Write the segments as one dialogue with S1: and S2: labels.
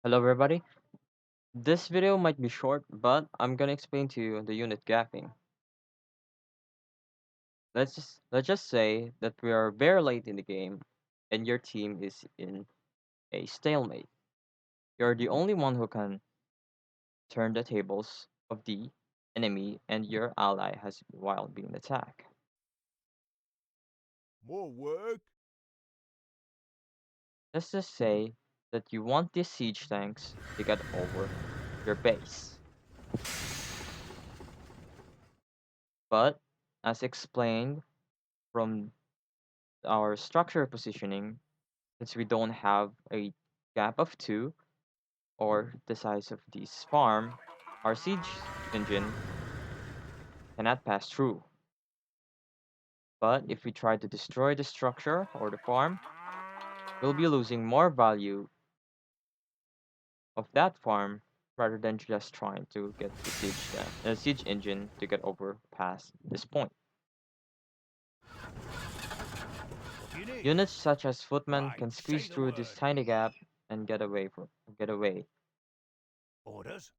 S1: Hello everybody. This video might be short, but I'm gonna explain to you the unit gapping. Let's just say that we are very late in the game and your team is in a stalemate. You're the only one who can turn the tables of the enemy and your ally has while being attacked.
S2: More work?
S1: Let's just say that you want these siege tanks to get over your base. But as explained from our structure positioning, since we don't have a gap of 2 or the size of this farm, our siege engine cannot pass through. But if we try to destroy the structure or the farm, we'll be losing more value of that farm rather than just trying to get the siege engine to get over past this point.
S2: What do you need?
S1: Units such as footmen
S2: Right,
S1: can
S2: say
S1: squeeze
S2: the
S1: through this
S2: word.
S1: tiny gap and get away.
S2: Orders?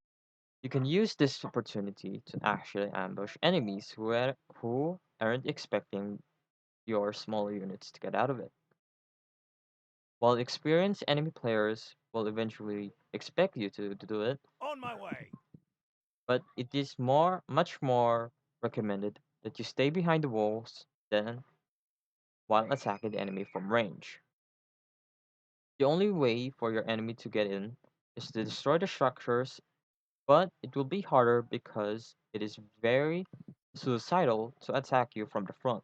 S1: You can use this opportunity to actually ambush enemies who aren't expecting your smaller units to get out of it. While experienced enemy players will eventually expect you to do it,
S2: On my way.
S1: but it is much more recommended that you stay behind the walls than while attacking the enemy from range. The only way for your enemy to get in is to destroy the structures, but it will be harder because it is very suicidal to attack you from the front.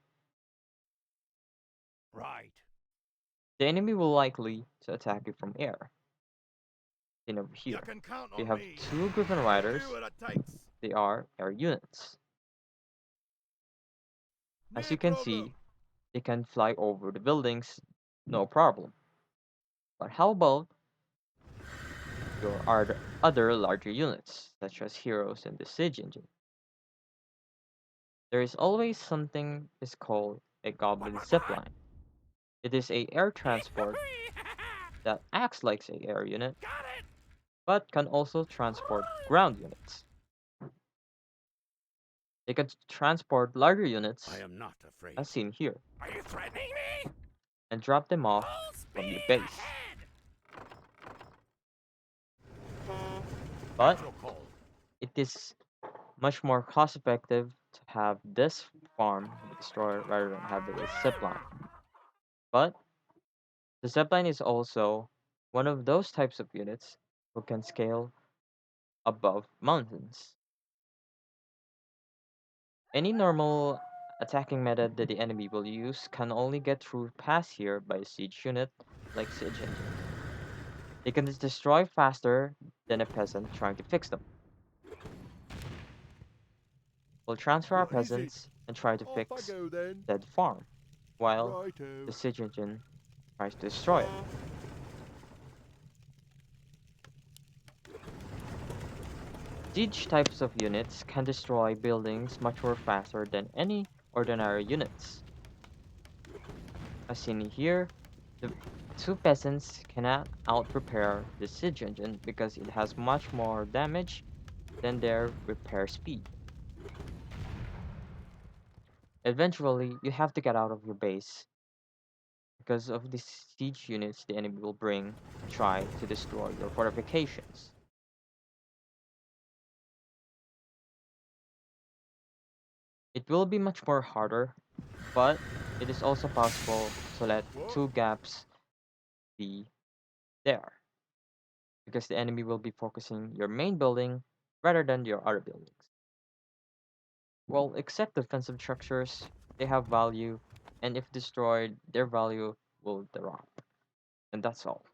S2: Right.
S1: The enemy will likely to attack you from air. Then over
S2: You
S1: here,
S2: can count
S1: we
S2: on
S1: have
S2: me.
S1: two Griffin
S2: I'll do
S1: Riders.
S2: what it takes.
S1: They are air units. As
S2: No
S1: you can see,
S2: problem.
S1: they can fly over the buildings, no problem. But how about your other larger units, such as heroes and the siege engine? There is always something is called a goblin
S2: What?
S1: zipline. It is a air transport that acts like a air unit,
S2: Got it.
S1: but can also transport ground units. They can transport larger
S2: I
S1: units,
S2: am not
S1: as
S2: afraid.
S1: seen here,
S2: Are you threatening me?
S1: and drop them off
S2: Full
S1: from your
S2: speed
S1: base.
S2: ahead.
S1: But
S2: At your call.
S1: it is much more cost effective to have this farm be destroyed rather than having a zipline. But the zipline is also one of those types of units who can scale above mountains. Any normal attacking method that the enemy will use can only get through past here by a siege unit like siege engine. They can just destroy faster than a peasant trying to fix them. We'll transfer our
S2: What is it?
S1: peasants and try to
S2: Off I
S1: fix
S2: go then.
S1: that farm, while the
S2: Righto.
S1: siege engine tries to destroy it. Siege types of units can destroy buildings much more faster than any ordinary units. As seen here, the two peasants cannot out-repair the siege engine because it has much more damage than their repair speed. Eventually, you have to get out of your base because of the siege units the enemy will bring to try to destroy your fortifications. It will be much more harder, but it is also possible to let
S2: What?
S1: two gaps be there because the enemy will be focusing your main building rather than your other buildings. Well, except defensive structures, they have value, and if destroyed, their value will drop. And that's all.